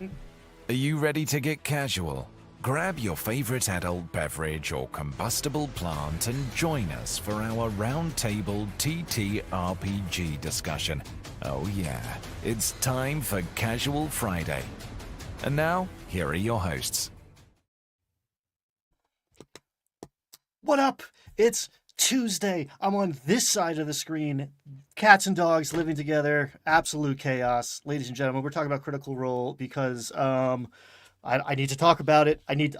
Are you ready to get casual? Grab your favorite adult beverage or combustible plant and join us for our roundtable TTRPG discussion. Oh yeah, it's time for Casual Friday. And now, here are your hosts. What up? It's Tuesday. I'm on this side of the screen. Cats and dogs living together. Absolute chaos. Ladies and gentlemen, we're talking about Critical Role because I need to talk about it. I need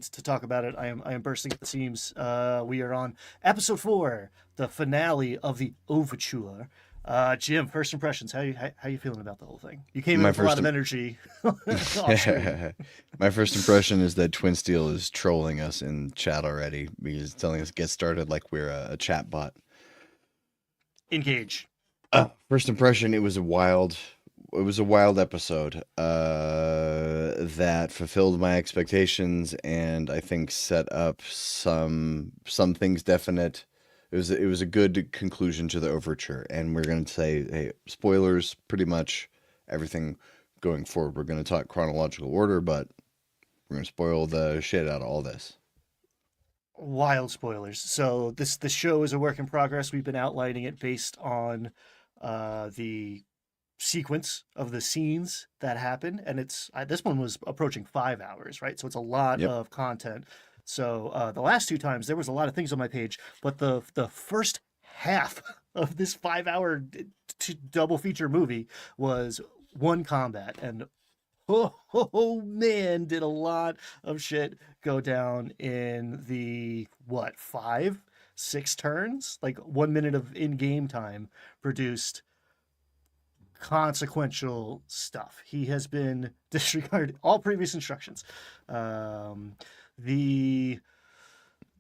to talk about it. I am bursting at the seams. We are on episode 4, the finale of the Overture. Jim, first impressions. How you feeling about the whole thing? You came in My with a lot first of im- energy off screen. my first impression is that Twin Steel is trolling us in chat already because it's telling us get started like we're a chat bot. Engage. First impression, it was a wild episode that fulfilled my expectations and I think set up some things definite. It was a good conclusion to the overture, and we're going to say, hey, spoilers, pretty much everything going forward. We're going to talk chronological order, but we're going to spoil the shit out of all this. Wild spoilers. So this show is a work in progress. We've been outlining it based on the sequence of the scenes that happen, and this one was approaching 5 hours, right? So it's a lot Yep. of content. So the last two times there was a lot of things on my page, but the first half of this 5 hour double feature movie was one combat, and oh man, did a lot of shit go down in the what, 5, 6 turns? Like 1 minute of in-game time produced consequential stuff. He has been disregarded all previous instructions. Um, the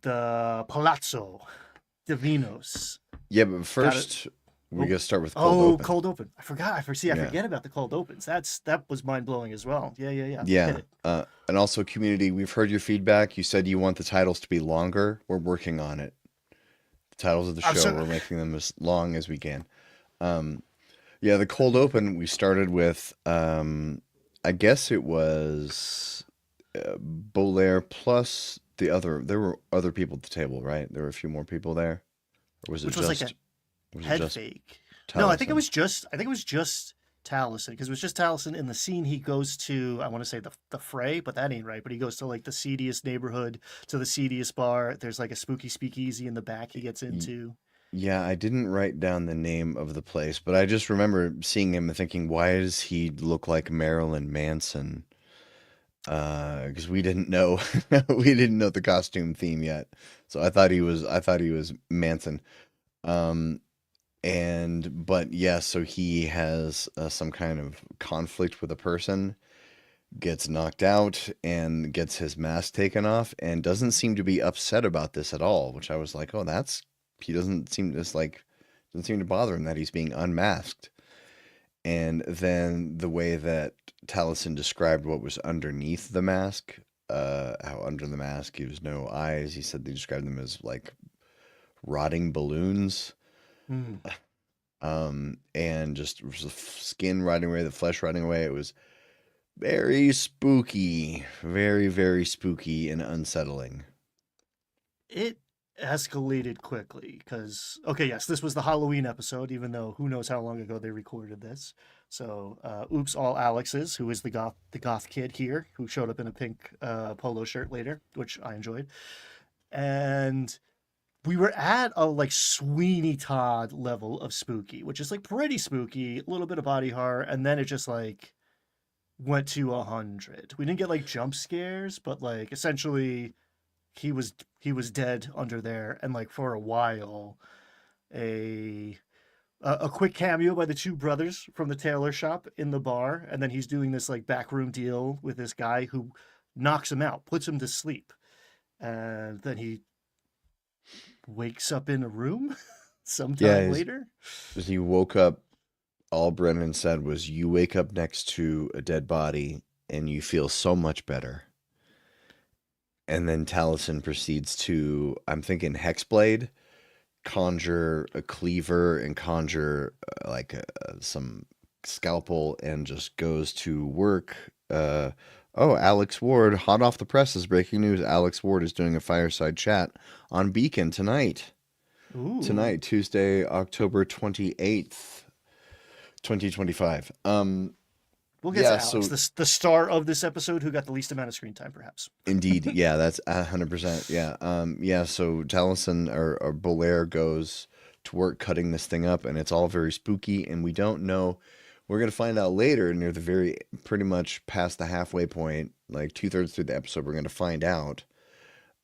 the Palazzo Divinos Yeah, but got it. first we Oh, got to start with cold oh, open. cold open. I forgot. I Yeah. forget about the cold opens. That was mind blowing as well. Yeah. Hit Yeah. it. And also, community, we've heard your feedback. You said you want the titles to be longer. We're working on it. The titles of the I'm show, so we're making them as long as we can. Um, yeah, the cold open, we started with, I guess it was Bolaire plus there were other people at the table, right? There were a few more people there. Or which was like a was it head just fake. No, Taliesin? I think it was just Taliesin, because it was just Taliesin in the scene. He goes to, I want to say the fray, but that ain't right. But he goes to like the seediest neighborhood, to the seediest bar. There's like a spooky speakeasy in the back he gets into. Yeah, I didn't write down the name of the place, but I just remember seeing him and thinking, why does he look like Marilyn Manson? Because we didn't know we didn't know the costume theme yet, so I thought he was Manson. Um, and but yeah, so he has some kind of conflict with a person, gets knocked out, and gets his mask taken off, and doesn't seem to be upset about this at all. Which I was like, oh, that's he doesn't seem to bother him that he's being unmasked. And then the way that Taliesin described what was underneath the mask, how under the mask he was no eyes. He said they described them as like rotting balloons, Hmm. and just the skin rotting away, the flesh rotting away. It was very spooky, very, very spooky and unsettling. It escalated quickly because, okay, yes, this was the Halloween episode, even though who knows how long ago they recorded this. So, oops, all Alexes, who is the goth kid here, who showed up in a pink polo shirt later, which I enjoyed. And we were at a like Sweeney Todd level of spooky, which is like pretty spooky, a little bit of body horror, and then it just like went to 100. We didn't get like jump scares, but like essentially he was dead under there, and like for a while, a a quick cameo by the two brothers from the tailor shop in the bar, and then he's doing this like backroom deal with this guy who knocks him out, puts him to sleep, and then he wakes up in a room Yeah, sometime later. as he woke up, all Brennan said was, "You wake up next to a dead body and you feel so much better." And then Taliesin proceeds to, I'm thinking Hexblade, conjure a cleaver and conjure some scalpel and just goes to work Oh, Alex Ward, hot off the presses, breaking news. Alex Ward is doing a fireside chat on Beacon tonight. Ooh. Tonight, Tuesday, October 28th, 2025. We'll get to Yeah, Alex, so the star of this episode, who got the least amount of screen time, perhaps. indeed, yeah, that's 100%. Yeah. Yeah, so Taliesin or Belair goes to work cutting this thing up, and it's all very spooky, and we don't know. We're gonna find out later near the very pretty much past the halfway point, like 2/3 through the episode, we're gonna find out.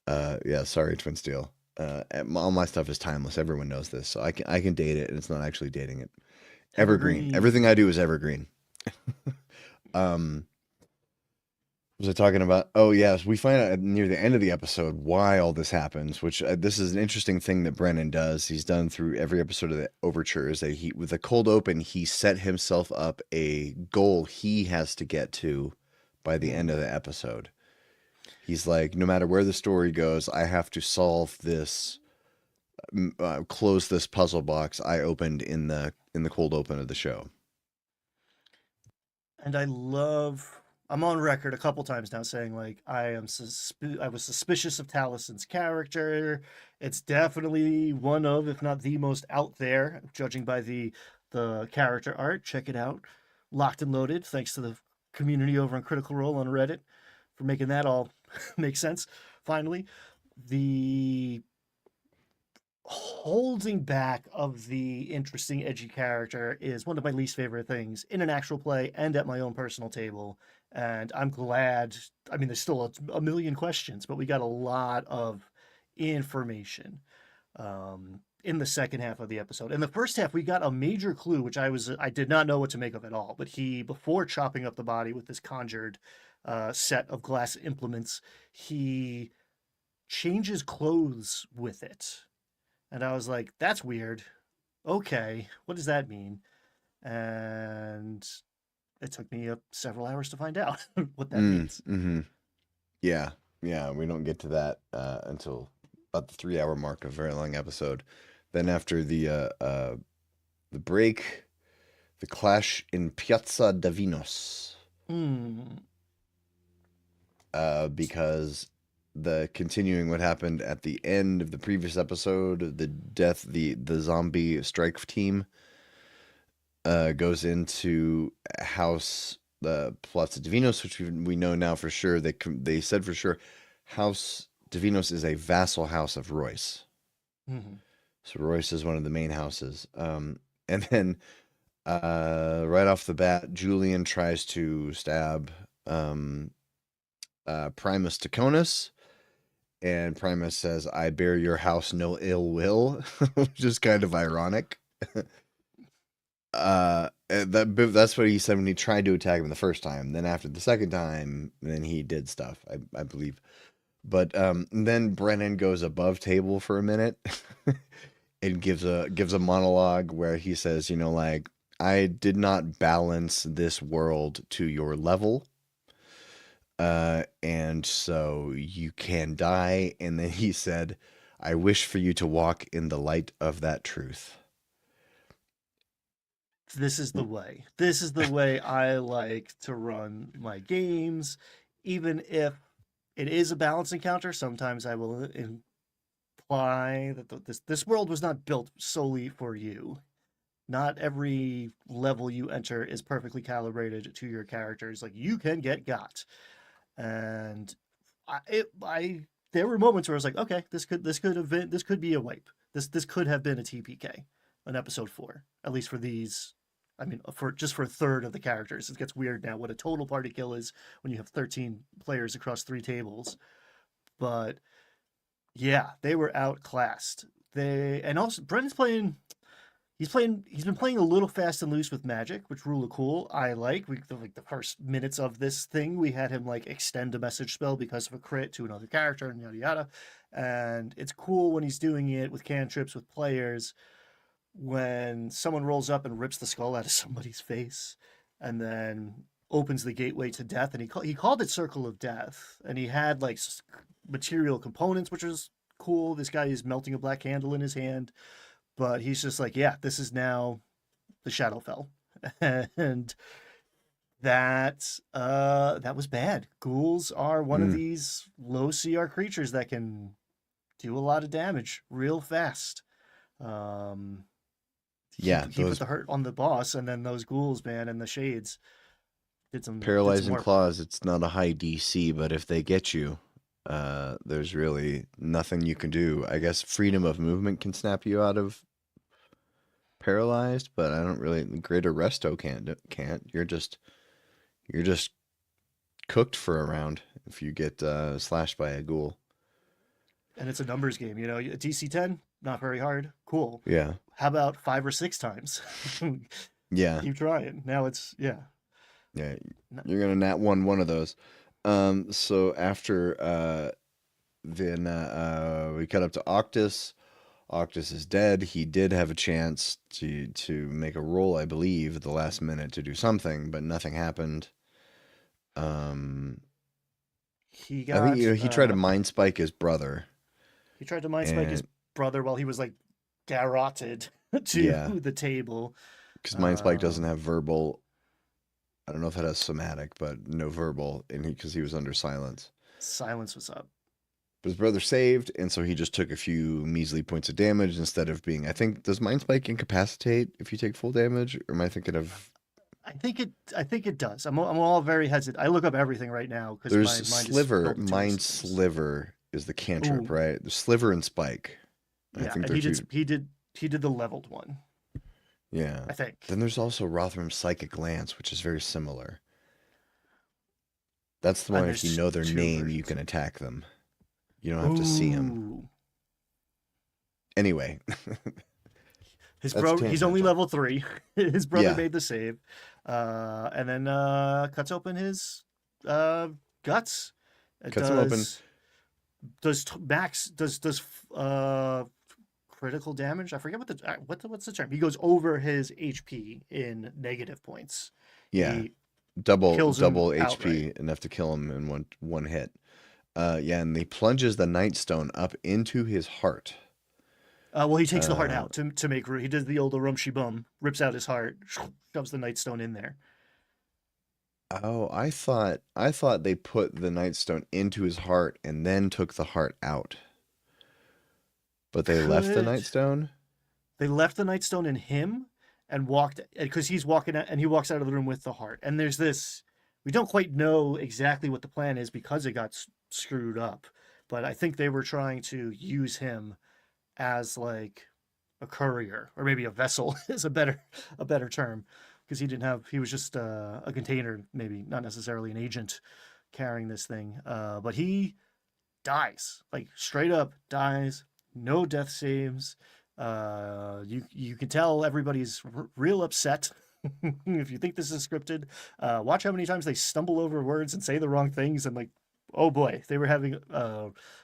Yeah, sorry, Twin Steel. All my stuff is timeless. Everyone knows this, so I can date it, and it's not actually dating it. Evergreen. Everything I Evergreen. do is evergreen. Um, was I talking about? Oh, yes. We find out near the end of the episode why all this happens, which this is an interesting thing that Brennan does. He's done through every episode of the Overture is that with a cold open, he set himself up a goal he has to get to by the end Mm. of the episode. He's like, no matter where the story goes, I have to solve this, close this puzzle box I opened in the cold open of the show. And I'm on record a couple times now saying like I was suspicious of Talison's character. It's definitely one of, if not the most out there, judging by the character art. Check it out. Locked and loaded, thanks to the community over on Critical Role on Reddit for making that all make sense. Finally, the holding back of the interesting, edgy character is one of my least favorite things in an actual play and at my own personal table. And I'm glad. I mean, there's still a million questions, but we got a lot of information in the second half of the episode. In the first half, we got a major clue, which I did not know what to make of at all. But before chopping up the body with this conjured set of glass implements, he changes clothes with it, and I was like, that's weird. Okay, what does that mean? And it took me several hours to find out what that means. Mm-hmm. Yeah, yeah, we don't get to that until about the 3 hour mark of a very long episode. Then after the break, the clash in Piazza Davinos, Hmm. because the continuing what happened at the end of the previous episode, the zombie strike team goes into House Palazzo Divinos, which we know now for sure. They said for sure House Divinos is a vassal house of Royce. Hmm. So Royce is one of the main houses. And then right off the bat, Julian tries to stab Primus Taconis. And Primus says, I bear your house no ill will, which is kind of ironic. That's what he said when he tried to attack him the first time. Then after the second time, then he did stuff, I believe. But then Brennan goes above table for a minute and gives a monologue where he says, like, I did not balance this world to your level. And so you can die. And then he said, I wish for you to walk in the light of that truth. This is the way. This is the way I like to run my games. Even if it is a balance encounter, sometimes I will imply that this world was not built solely for you. Not every level you enter is perfectly calibrated to your characters. Like you can get got, and I there were moments where I was like, okay, this could be a wipe. This could have been a TPK, an episode 4, at least for these. I mean, for a third of the characters, it gets weird now what a total party kill is when you have 13 players across 3 tables. But yeah, they were outclassed. And also Brennan's playing. He's been playing a little fast and loose with magic, which rule of cool I like. The first minutes of this thing, we had him like extend a message spell because of a crit to another character and yada yada. And it's cool when he's doing it with cantrips with players when someone rolls up and rips the skull out of somebody's face and then opens the gateway to death. And he called it Circle of Death, and he had like material components, which was cool. This guy is melting a black candle in his hand, but he's just like, yeah, this is now the Shadowfell. And that was bad. Ghouls are one of Mm, these low CR creatures that can do a lot of damage real fast. Um, yeah, he put those the hurt on the boss, and then those ghouls, man, and the shades did some paralyzing work. claws, it's not a high DC, but if they get you, there's really nothing you can do. I guess freedom of movement can snap you out of paralyzed, but I don't really. Greater resto can't. You're just cooked for a round if you get slashed by a ghoul. And it's a numbers game, you know. A DC 10, not very hard. Cool. Yeah, How about 5 or 6 times? yeah, Keep trying. Now it's yeah. yeah. N- You're gonna nat one of those. So after then we cut up to Octus. Octus is dead. He did have a chance to make a roll, I believe, at the last minute to do something, but nothing happened. Um, He I think got he tried to mind spike his brother, he tried to mind spike his and brother while he was like garroted to yeah, the table. because mind spike doesn't Um, have verbal. I don't know if that has somatic, but no verbal, and because he was under silence. Silence was up. But his brother saved, and so he just took a few measly points of damage instead of being. I think does mind spike incapacitate if you take full damage, or am I thinking of? I think it does. I'm all very hesitant. I look up everything right now because There's my mind is sliver, filled with too many mind systems. sliver is the cantrip, Ooh, right? There's sliver and spike. I yeah, think and they're he two. did he did the leveled one. Yeah. I think. Then there's also Rotham's psychic lance, which is very similar. That's the And one if you there's know their two name, you versions. can attack them. You don't have to see them. Ooh, Anyway, his that's bro. He's only tangential. level 3. His brother Yeah, made the save, and then cuts open his uh, guts. It cuts him open. max does critical damage. I forget what's the term. He goes over his HP in negative points. Yeah, He kills him double outright. HP, enough to kill him in one hit. Yeah, and he plunges the Nightstone up into his heart. Well, he takes the heart Uh, out to make room. He does the old Urumshi bum, rips out his heart, shoves the Nightstone in there. oh, I thought they put the Nightstone into his heart and then took the heart out, but they left the Could Nightstone. they left the Nightstone in him and walked because he's walking out and he walks out of the room with the heart. And there's this. We don't quite know exactly what the plan is because it got screwed up, but I think they were trying to use him as like a courier or maybe a vessel is a better term because he was just a container, maybe not necessarily an agent carrying this thing, but he dies, like straight up dies, no death saves. You can tell everybody's real upset. If you think this is scripted, watch how many times they stumble over words and say the wrong things, and like, oh boy, they were having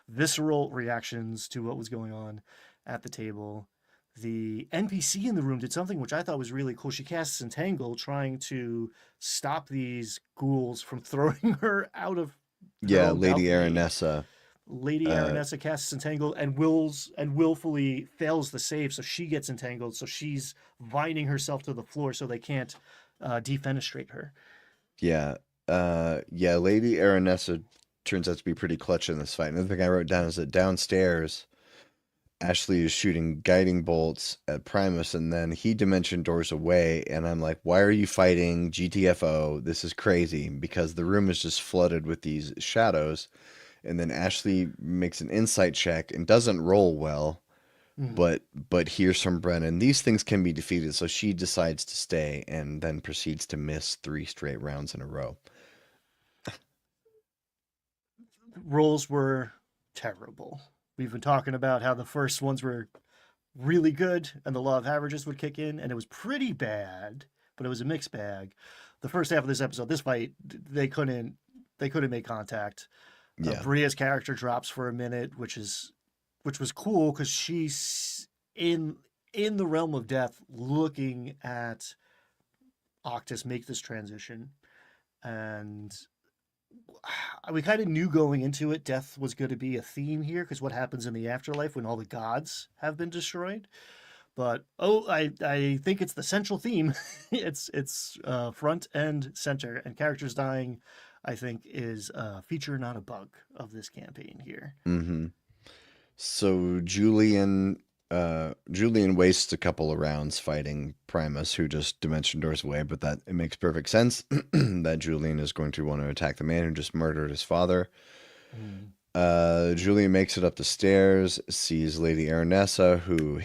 visceral reactions to what was going on at the table. The NPC in the room did something which I thought was really cool. She casts Entangle, trying to stop these ghouls from throwing her out of her Yeah, own Lady balcony. Aranessa. Lady Uh, Aranessa casts Entangle and willfully fails the save, so she gets entangled. So she's vining herself to the floor so they can't defenestrate her. yeah, yeah. Lady Aranessa turns out to be pretty clutch in this fight. Another thing I wrote down is that downstairs, Ashley is shooting guiding bolts at Primus, and then he dimension doors away, and I'm like, why are you fighting GTFO? This is crazy because the room is just flooded with these shadows. And then Ashley makes an insight check and doesn't roll well, Mhm. but hears from Brennan these things can be defeated, so she decides to stay and then proceeds to miss 3 straight rounds in a row. Rolls were terrible. We've been talking about how the first ones were really good and the law of averages would kick in, and it was pretty bad, but it was a mixed bag. The first half of this episode, this fight, they couldn't make contact. Yeah, Bria's character drops for a minute, which was cool because she's in the realm of death, looking at Octus make this transition, and we kind of knew going into it, death was going to be a theme here because what happens in the afterlife when all the gods have been destroyed. But I think it's the central theme. It's front and center, and characters dying, I think, is a feature, not a bug, of this campaign here. Mm-hmm. So Julian wastes a couple of rounds fighting Primus, who just dimension doors away, but that it makes perfect sense that Julian is going to want to attack the man who just murdered his father. Mm. Julian makes it up the stairs, sees Lady Aranessa, who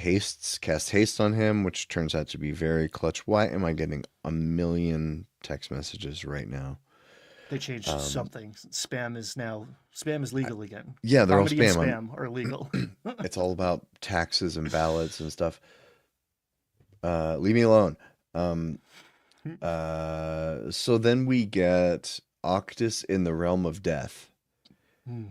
casts haste on him, which turns out to be very clutch. Why am I getting a million text messages right now? They changed Um, something. Spam is legal again. yeah, they're all Comedy and spam. spam are legal. It's all about taxes and ballots and stuff. Leave me alone. Um, so then we get Octus in the realm of death. Hmm.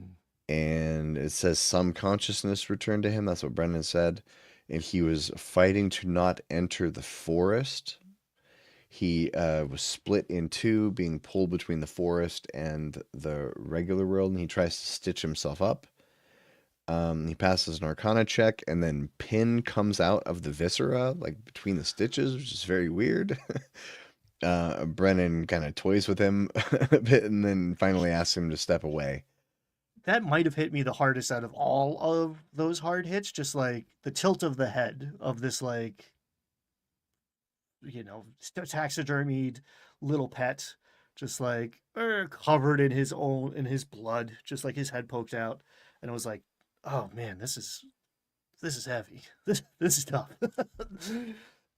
And it says some consciousness returned to him. That's what Brendan said. And he was fighting to not enter the forest. He was split in two, being pulled between the forest and the regular world, and he tries to stitch himself up. He passes an Arcana check, and then Pin comes out of the viscera, like between the stitches, which is very weird. Brennan kind of toys with him a bit, and then finally asks him to step away. That might have hit me the hardest out of all of those hard hits. Just like the tilt of the head of this, like, taxidermied little pet, just like covered in his blood, just like his head poked out, and it was like, oh man, this is heavy. This is tough.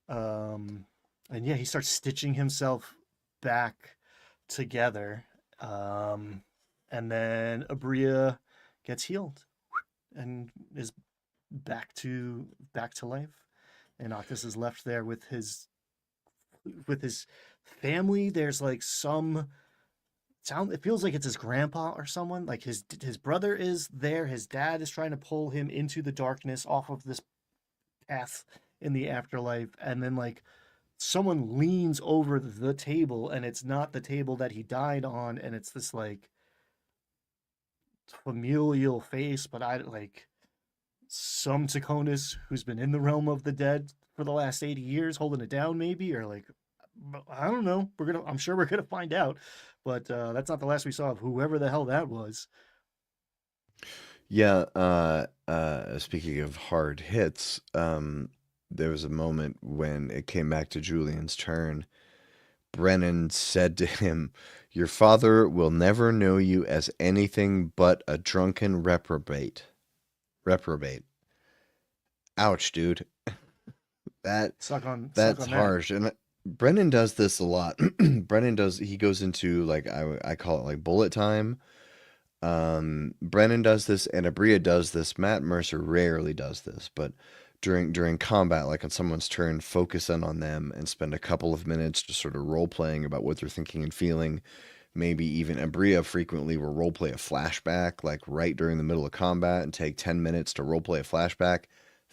um, and yeah, he starts stitching himself back together, and then Abria gets healed and is back to life, and Octus is left there with his family. There's like some sound. It feels like it's his grandpa or someone. Like his brother is there. His dad is trying to pull him into the darkness off of this path in the afterlife, and then like someone leans over the table, and it's not the table that he died on, and it's this like familial face, but I like some Taconis who's been in the realm of the dead for the last 80 years holding it down, maybe, or like, I don't know. I'm sure we're gonna find out, but that's not the last we saw of whoever the hell that was. Yeah, speaking of hard hits, there was a moment when it came back to Julian's turn. Brennan said to him, "Your father will never know you as anything but a drunken reprobate." Reprobate. Ouch, dude. That Suck that's on that. harsh. And Brennan does this a lot. He goes into like I call it like bullet time. Brennan does this and Abria does this. Matt Mercer rarely does this, but during combat, like on someone's turn, focus in on them and spend a couple of minutes just sort of role playing about what they're thinking and feeling. Maybe even Abria frequently will role play a flashback, like right during the middle of combat, and take 10 minutes to role play a flashback,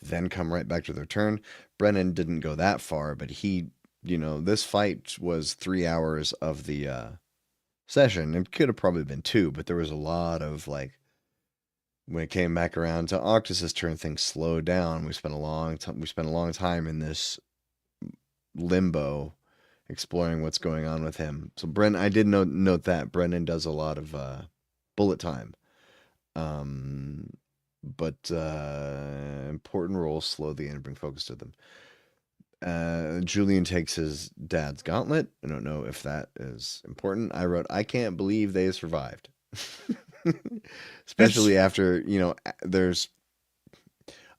then come right back to their turn. Brennan didn't go that far, but this fight was 3 hours of the session. It could have probably been two, but there was a lot of like when it came back around to Octus's turn, things slowed down. We spent a long time. We spent a long time in this limbo, exploring what's going on with him. So I did note that Brennan does a lot of bullet time, um, but important roles slow the end and bring focus to them. Julian takes his dad's gauntlet. I don't know if that is important. I wrote, I can't believe they survived. Especially after, there's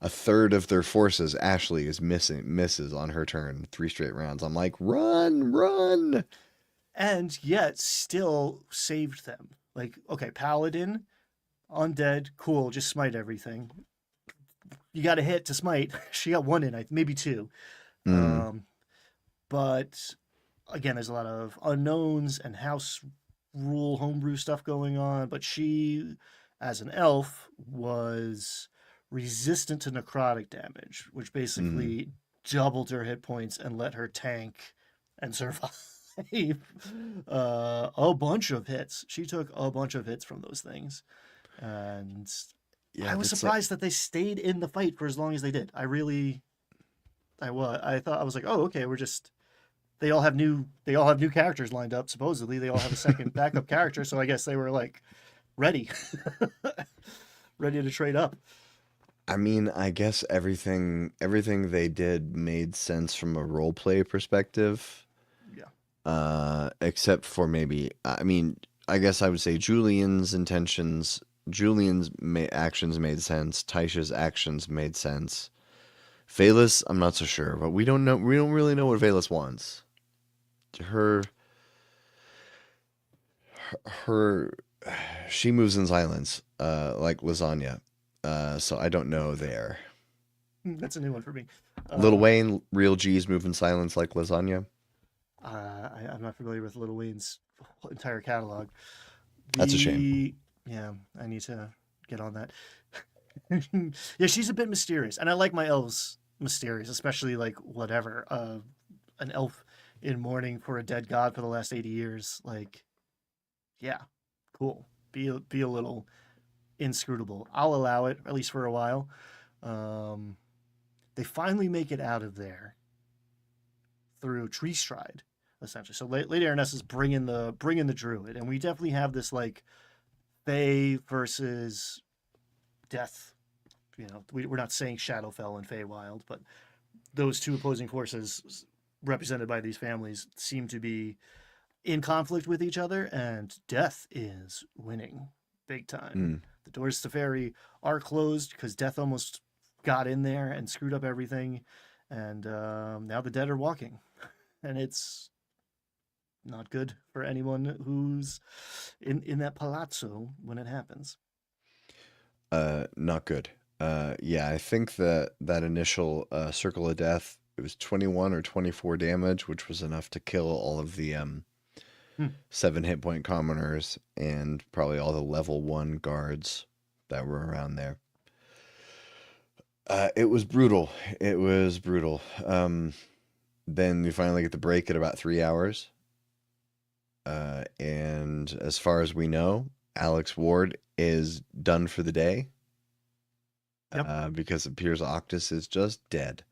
a third of their forces. Ashley is misses on her turn 3 straight rounds. I'm like, run, run. And yet still saved them. Like, okay, Paladin, undead, cool, just smite everything. You got a hit to smite. She got one in, maybe two. Mm, But again, there's a lot of unknowns and house rule homebrew stuff going on. But she, as an elf, was resistant to necrotic damage, which mm. basically doubled her hit points and let her tank and survive a bunch of hits. She took a bunch of hits from those things. And Yeah, I was that's surprised that they stayed in the fight for as long as they did. I really, I thought I was like, oh, okay, they all have new characters lined up. Supposedly, they all have a second backup character. So I guess they were like ready, ready to trade up. I mean, I guess everything they did made sense from a role play perspective. Yeah. Except for maybe, I mean, I guess I would say Julian's actions made sense. Taisha's actions made sense. Valus, I'm not so sure, but we don't know. We don't really know what Valus wants. Her, her, she moves in silence, like lasagna. So I don't know there. That's a new one for me. Lil Wayne, real G's move in silence like lasagna. I'm not familiar with Lil Wayne's entire catalog. That's a shame. Yeah, I need to get on that. Yeah, she's a bit mysterious, and I like my elves mysterious, especially like whatever, an elf in mourning for a dead god for the last 80 years. Like, yeah, cool. Be a little inscrutable. I'll allow it, at least for a while. Um, they finally make it out of there through Tree Stride, essentially. So Lady Araness is bringing the druid, and we definitely have this like Fae versus Death. You know, we're not saying Shadowfell and Feywild, but those two opposing forces represented by these families seem to be in conflict with each other, and Death is winning big time. Mm. The doors to Fairy are closed because Death almost got in there and screwed up everything, and now the dead are walking, and it's not good for anyone who's in that palazzo when it happens. Not good. Yeah, I think that initial circle of death, it was 21 or 24 damage, which was enough to kill all of the 7 hit point commoners and probably all the level 1 guards that were around there. It was brutal. It was brutal. Then we finally get the break at about 3 hours. And as far as we know, Alex Ward is done for the day. Yep. Because it appears Octus is just dead.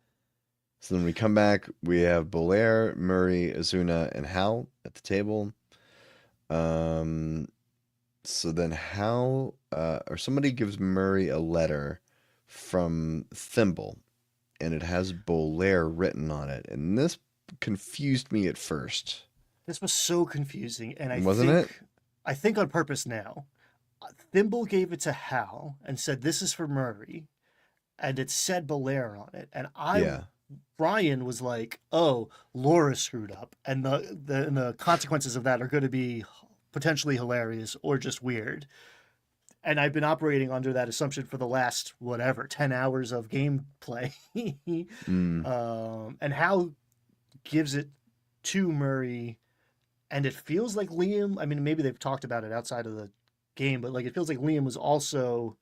So then we come back, we have Bolaire, Murray, Azuna, and Hal at the table. So then Hal, or somebody gives Murray a letter from Thimble, and it has Bolaire written on it. And this confused me at first. This was so confusing, and Wasn't it? I think on purpose now. Thimble gave it to Hal and said, "This is for Murray," and it said Belair on it. And Yeah. Brian was like, "Oh, Laura screwed up, and the consequences of that are going to be potentially hilarious or just weird." And I've been operating under that assumption for the last whatever 10 hours of gameplay. And Hal gives it to Murray, and it feels like Liam. I mean, maybe they've talked about it outside of the game, but like it feels like Liam was also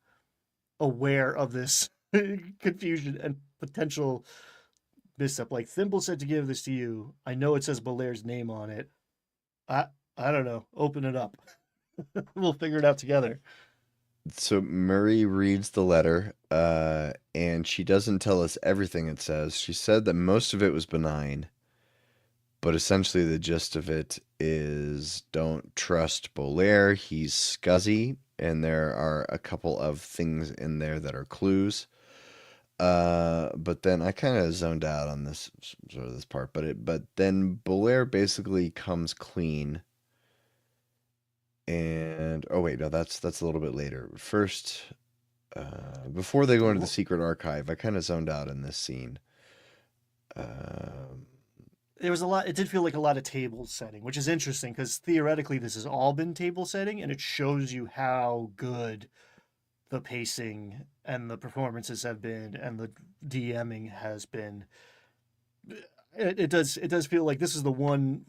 aware of this confusion and potential misstep. Like Thimble said to give this to you. I know it says Belaire's name on it. I don't know. Open it up. We'll figure it out together. So Murray reads the letter, and she doesn't tell us everything it says. She said that most of it was benign, but essentially the gist of it is don't trust Bolaire. He's scuzzy, and there are a couple of things in there that are clues. But then I kind of zoned out on this part, but then Bolaire basically comes clean. And oh wait, no, that's a little bit later. First, before they go into the secret archive, I kind of zoned out in this scene. There was a lot. It did feel like a lot of table setting, which is interesting because theoretically this has all been table setting, and it shows you how good the pacing and the performances have been, and the DMing has been. It does feel like this is the one.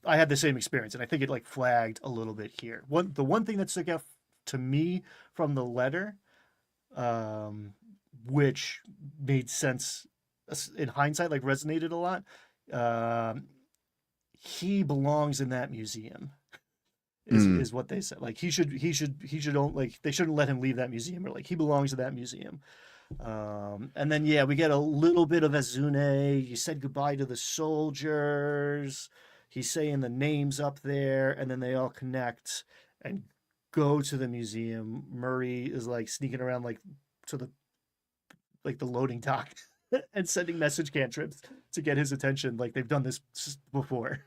I had the same experience, and I think it like flagged a little bit here. The one thing that stuck out to me from the letter, which made sense in hindsight, like resonated a lot. He belongs in that museum. Is what they said. Like he should own, like they shouldn't let him leave that museum, or like he belongs to that museum. And then yeah, we get a little bit of Azune. You said goodbye to the soldiers. He's saying the names up there, and then they all connect and go to the museum. Murray is like sneaking around like to the loading dock and sending message cantrips to get his attention. Like they've done this before.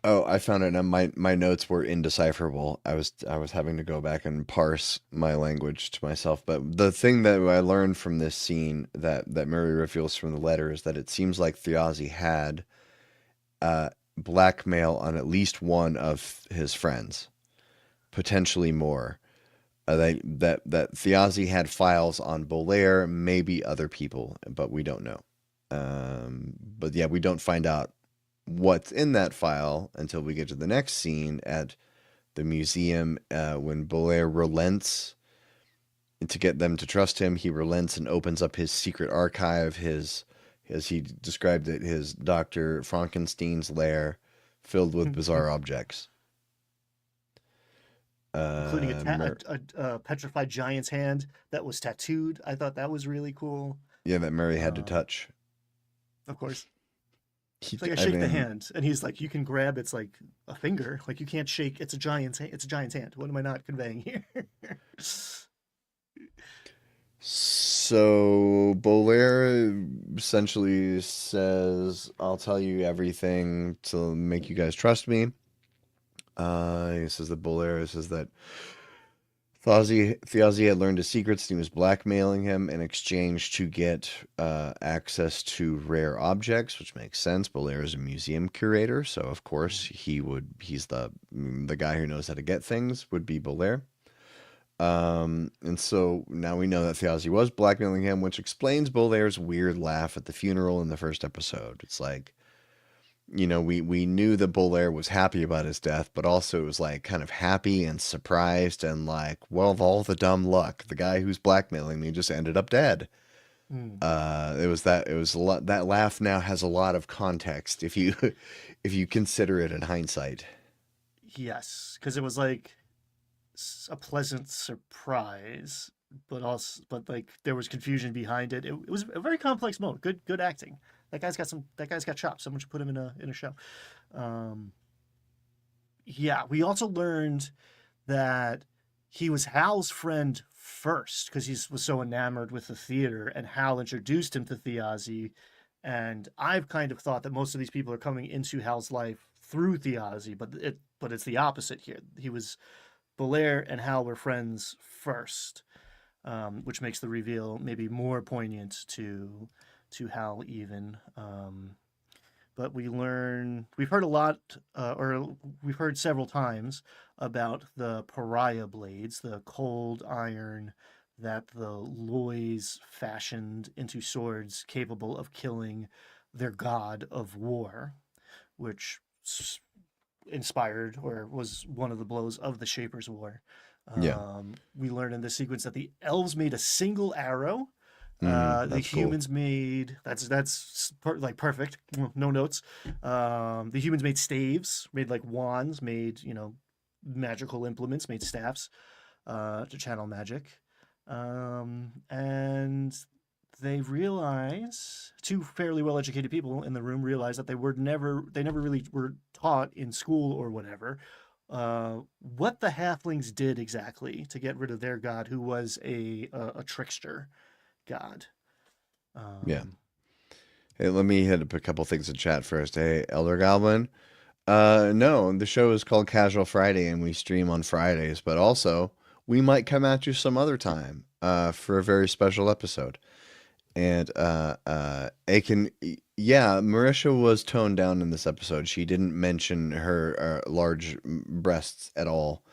Oh, I found it, and my notes were indecipherable. I was having to go back and parse my language to myself. But the thing that I learned from this scene that Murray reveals from the letter is that it seems like Thjazi had blackmail on at least one of his friends, potentially more. That Thjazi had files on Bolaire, maybe other people, but we don't know. But yeah, we don't find out what's in that file until we get to the next scene at the museum, when Bolaire relents to get them to trust him. He relents and opens up his secret archive, his, as he described it, his Dr. Frankenstein's lair filled with bizarre objects. Including Mer- a petrified giant's hand that was tattooed. I thought that was really cool. yeah, that Murray had to Um, touch. of course, He, it's like I I shake the mean, hand, and he's like, "You can grab." It's like a finger. Like you can't shake. It's a giant's. It's a giant's hand. What am I not conveying here? so Bolaire essentially says, "I'll tell you everything to make you guys trust me." He says that Bolaire says that Thjazi had learned his secrets and he was blackmailing him in exchange to get access to rare objects, which makes sense. Bolaire is a museum curator, so of course he's the guy who knows how to get things, would be Bolaire. And so now we know that Thjazi was blackmailing him, which explains Bolaire's weird laugh at the funeral in the first episode. It's like, we knew that Bolaire was happy about his death, but also it was like kind of happy and surprised and like, well, of all the dumb luck, the guy who's blackmailing me just ended up dead. Hmm. It was a lot. That laugh now has a lot of context if you if you consider it in hindsight. Yes, because it was like a pleasant surprise, but like there was confusion behind it. It was a very complex moment. Good acting. That guy's got chops. Someone should put him in a show. Um, yeah, we also learned that he was Hal's friend first because he was so enamored with the theater, and Hal introduced him to Thjazi. And I've kind of thought that most of these people are coming into Hal's life through Thjazi, but it's the opposite here. He was Belair and Hal were friends first, which makes the reveal maybe more poignant to Hal even. But we've heard a lot, or we've heard several times about the pariah blades, the cold iron that the Loys fashioned into swords capable of killing their god of war, which inspired or was one of the blows of the Shaper's War. Yeah. We learned in this sequence that the elves made a single arrow. The That's cool. humans made like perfect. No notes. The humans made staves, made like wands, made magical implements, made staffs to channel magic. And they realize two fairly well-educated people in the room realize that they never really were taught in school or whatever what the halflings did exactly to get rid of their god, who was a trickster god. Yeah. Um, Hey, let me hit up a couple things in chat first. Hey, Elder Goblin. No, the show is called Casual Friday and we stream on Fridays, but also we might come at you some other time for a very special episode. And Aiken, yeah, Marisha was toned down in this episode. She didn't mention her large breasts at all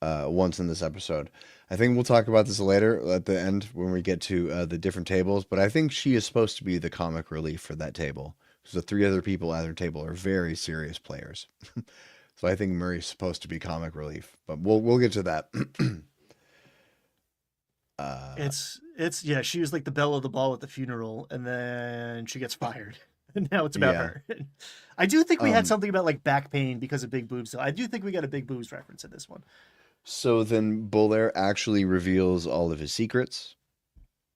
once in this episode. I think we'll talk about this later at the end when we get to the different tables, but I think she is supposed to be the comic relief for that table. Because the three other people at their table are very serious players. So I think Murray's supposed to be comic relief, but we'll get to that. uh, it's yeah, she was like the belle of the ball at the funeral, and then she gets fired. And now it's about yeah. her. I do think we had Um, something about like back pain because of big boobs. So I do think we got a big boobs reference in this one. so then Bolaire actually reveals all of his secrets.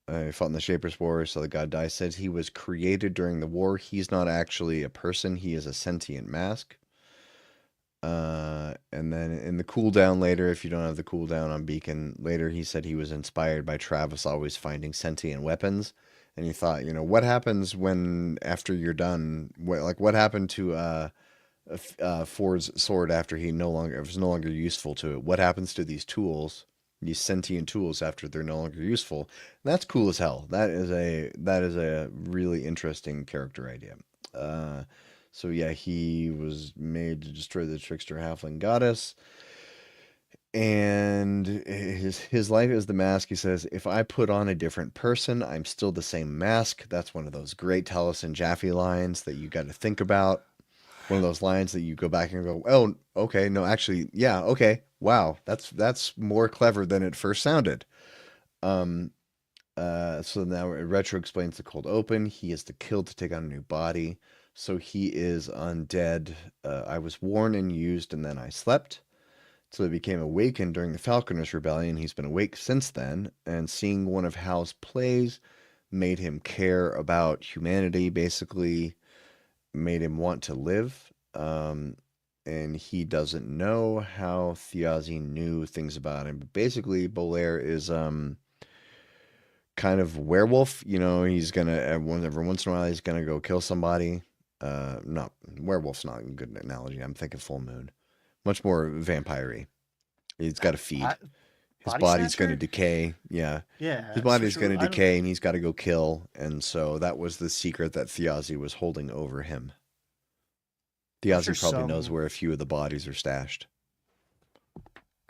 He fought in the Shapers' War, so the god Dai says he was created during the war. He's not actually a person, he is a sentient mask. And then in the cooldown later, if you don't have the cooldown on Beacon, later he said he was inspired by Travis always finding sentient weapons. And he thought, what happens when, after you're done, what happened to Ford's sword after it was no longer useful to it? What happens to these tools, these sentient tools, after they're no longer useful? And that's cool as hell. That is a really interesting character idea. So yeah, he was made to destroy the trickster halfling goddess. And his life is the mask. He says, if I put on a different person, I'm still the same mask. That's one of those great Taliesin Jaffe lines that you got to think about. One of those lines that you go back and go, oh, okay, no, actually, yeah, okay, wow, that's more clever than it first sounded. So now Retro explains the cold open. He is the kill to take on a new body. So he is undead. I was worn and used, and then I slept. So he became awakened during the Falconers Rebellion. He's been awake since then, and seeing one of Hal's plays made him care about humanity, basically made him want to live. And he doesn't know how Thiazi knew things about him. But basically, Bolaire is kind of werewolf. He's gonna every once in a while he's gonna go kill somebody. Not werewolf's not a good analogy. I'm thinking full moon. Much more vampire-y. He's got to feed. His body's going to decay. Yeah. Yeah. His body's going to decay, and he's got to go kill. And so that was the secret that Thiazi was holding over him. Thiazi probably knows where a few of the bodies are stashed.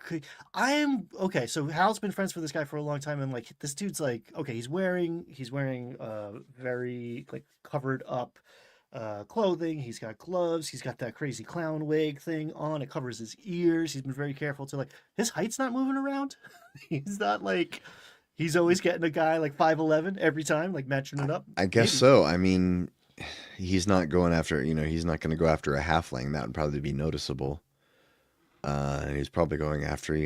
Okay. So Hal's been friends with this guy for a long time, and this dude's okay. He's wearing very covered up clothing. He's got gloves. He's got that crazy clown wig thing on. It covers his ears. He's been very careful to his height's not moving around. He's not he's always getting a guy 5'11" every time, matching it up. I guess so. I mean, he's not going after, he's not going to go after a halfling. That would probably be noticeable. He's probably going after,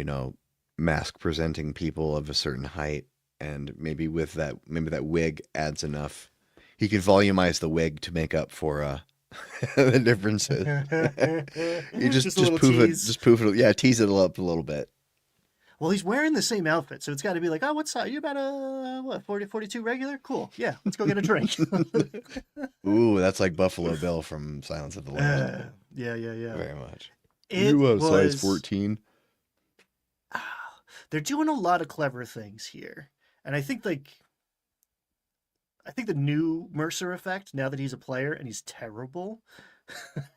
mask presenting people of a certain height. And maybe that wig adds enough. He could volumize the wig to make up for the differences. You just poof it. Yeah, tease it up a little bit. Well, he's wearing the same outfit, so it's got to be what size? You about a 40, 42 regular? Cool. Yeah, let's go get a drink. Ooh, that's like Buffalo Bill from Silence of the Lambs. Yeah. Very much. You have size 14. They're doing a lot of clever things here, and I think the new Mercer effect, now that he's a player and he's terrible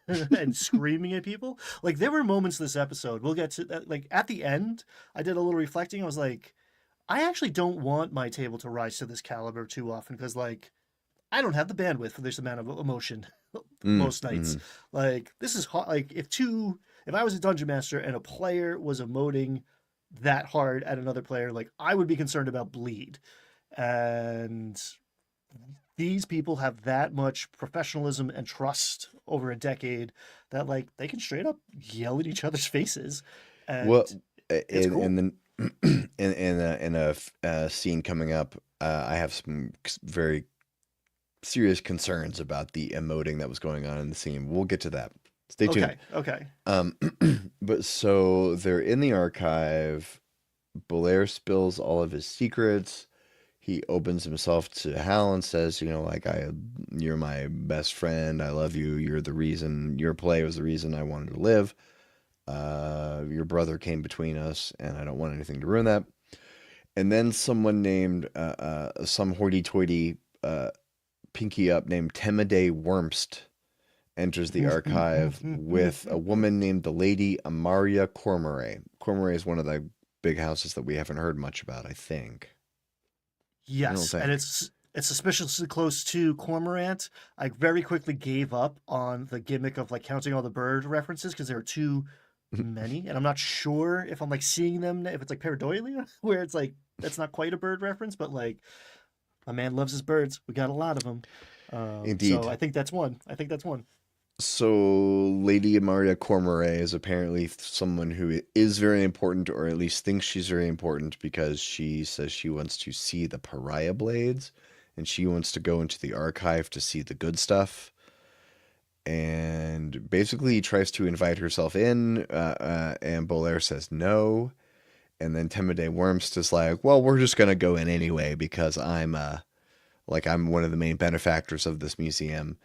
and screaming at people, there were moments this episode, we'll get to that, at the end, I did a little reflecting. I was like, I actually don't want my table to rise to this caliber too often, because I don't have the bandwidth for this amount of emotion most nights. This is hard. If I was a dungeon master and a player was emoting that hard at another player, I would be concerned about bleed. And these people have that much professionalism and trust over a decade that they can straight up yell at each other's faces. And well, it's cool. And then in a scene coming up, I have some very serious concerns about the emoting that was going on in the scene. We'll get to that. Stay tuned. Okay. But so they're in the archive. Bolaire spills all of his secrets. He opens himself to Hal and says, you're my best friend. I love you. You're the reason, your play was the reason I wanted to live. Your brother came between us, and I don't want anything to ruin that. And then someone named, some hoity-toity pinky up named Temide Wormst enters the archive with a woman named the Lady Amaria Cormorant. Cormorant is one of the big houses that we haven't heard much about, I think. Yes, and it's suspiciously close to Cormorant. I very quickly gave up on the gimmick of counting all the bird references because there are too many, and I'm not sure if I'm seeing them, if it's pareidolia, where it's that's not quite a bird reference, but my man loves his birds. We got a lot of them. Indeed. So I think that's one. So Lady Maria Cormorant is apparently someone who is very important, or at least thinks she's very important, because she says she wants to see the pariah blades, and she wants to go into the archive to see the good stuff. And basically tries to invite herself in, and Bolaire says no. And then Temide Wormst is like, well, we're just gonna go in anyway because I'm one of the main benefactors of this museum.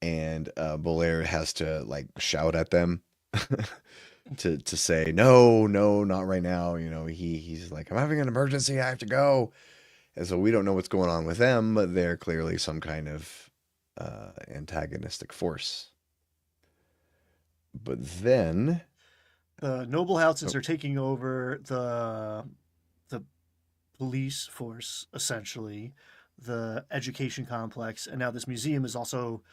And Bolaire has to like shout at them to say no, no, not right now. He's like, I'm having an emergency, I have to go. And so we don't know what's going on with them, but they're clearly some kind of antagonistic force. But then, The noble houses oh, are taking over the police force, essentially, the education complex, and now this museum is also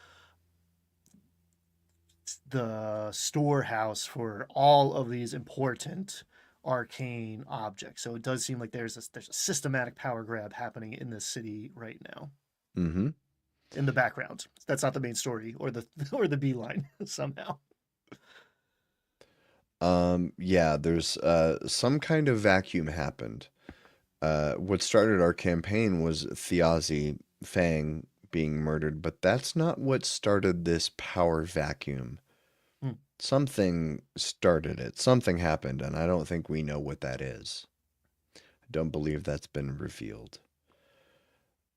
the storehouse for all of these important arcane objects. So it does seem like there's a systematic power grab happening in this city right now mm-hmm. in the background. That's not the main story or the or the beeline somehow. Yeah, there's some kind of vacuum happened. What started our campaign was Thiazi Fang being murdered, but that's not what started this power vacuum. Hmm. Something started it. Something happened, and I don't think we know what that is. I don't believe that's been revealed.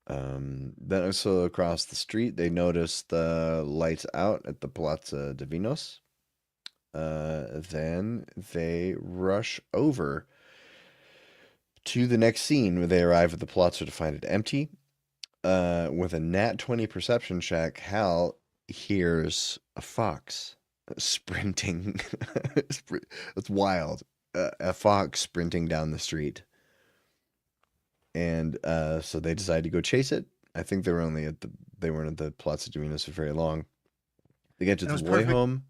Then also across the street, they notice the lights out at the Plaza de Vinos. Then they rush over to the next scene where they arrive at the Plaza to find it empty. With a nat 20 perception check, Hal hears a fox sprinting. It's wild. A fox sprinting down the street. And so they decide to go chase it. I think they weren't at the Plaza Duenas for very long. They get to And it the was Loy home.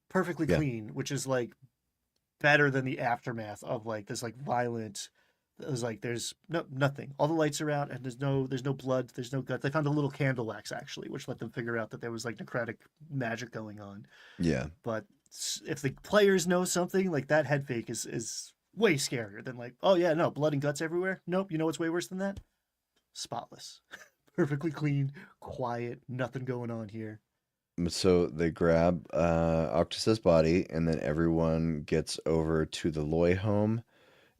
perfectly Yeah. clean, which is like better than the aftermath of like this like violent. It was like there's nothing. All the lights are out, and there's no blood, there's no guts. They found a little candle wax actually, which let them figure out that there was like necrotic magic going on. Yeah. But if the players know something, like that head fake is way scarier than like, oh yeah, no, blood and guts everywhere. Nope, you know what's way worse than that? Spotless, perfectly clean, quiet, nothing going on here. So they grab Octus's body, and then everyone gets over to the Loy home,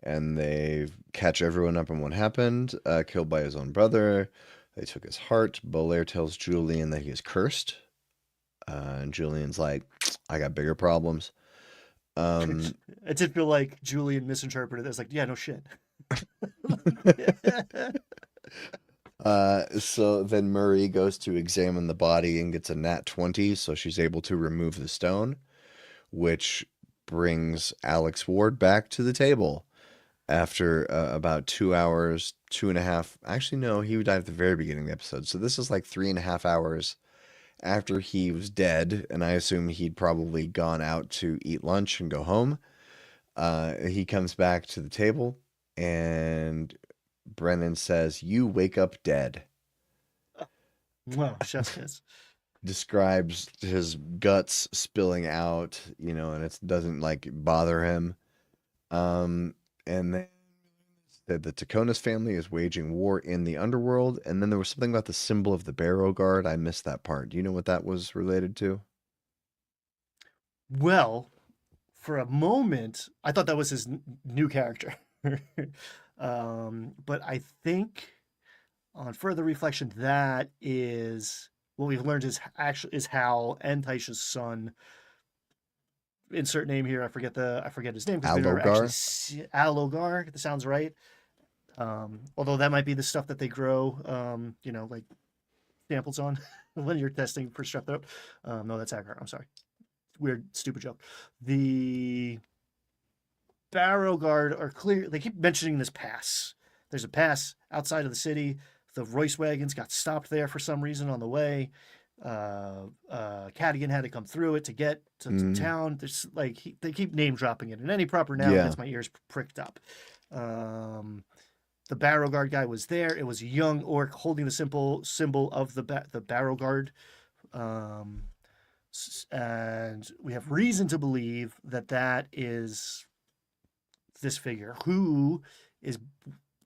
and they catch everyone up on what happened. Killed by his own brother. They took his heart. Bolaire tells Julian that he is cursed. And Julian's like, I got bigger problems. Um, It did feel like Julian misinterpreted it as like, yeah, no shit. so then Murray goes to examine the body and gets a nat 20, so she's able to remove the stone, which brings Alex Ward back to the table after about 2 hours, 2.5. Actually, no, he died at the very beginning of the episode. So this is like 3.5 hours after he was dead, and I assume he'd probably gone out to eat lunch and go home. He comes back to the table, and Brennan says, "You wake up dead." Wow, chef's kiss. Describes his guts spilling out, and it doesn't like bother him. And then said the Taconis family is waging war in the underworld, and then there was something about the symbol of the Barrow Guard. I missed that part. Do you know what that was related to? Well, for a moment, I thought that was his new character. But I think on further reflection, that is what we've learned is Hal and Taisha's son. Insert name here. I forget his name because we never actually Allogar? see Alogar. That sounds right. Although that might be the stuff that they grow. Like samples on when you're testing for strep throat. No, that's agar. I'm sorry. Weird, stupid joke. The Barrow Guard are clear. They keep mentioning this pass. There's a pass outside of the city. The Royce wagons got stopped there for some reason on the way. Cadigan had to come through it to get to Mm, town. There's like they keep name dropping it, and any proper noun yeah. gets my ears pricked up. Um, the Barrow Guard guy was there. It was a young orc holding the symbol of the Barrow Guard. Um, And we have reason to believe that that is this figure who is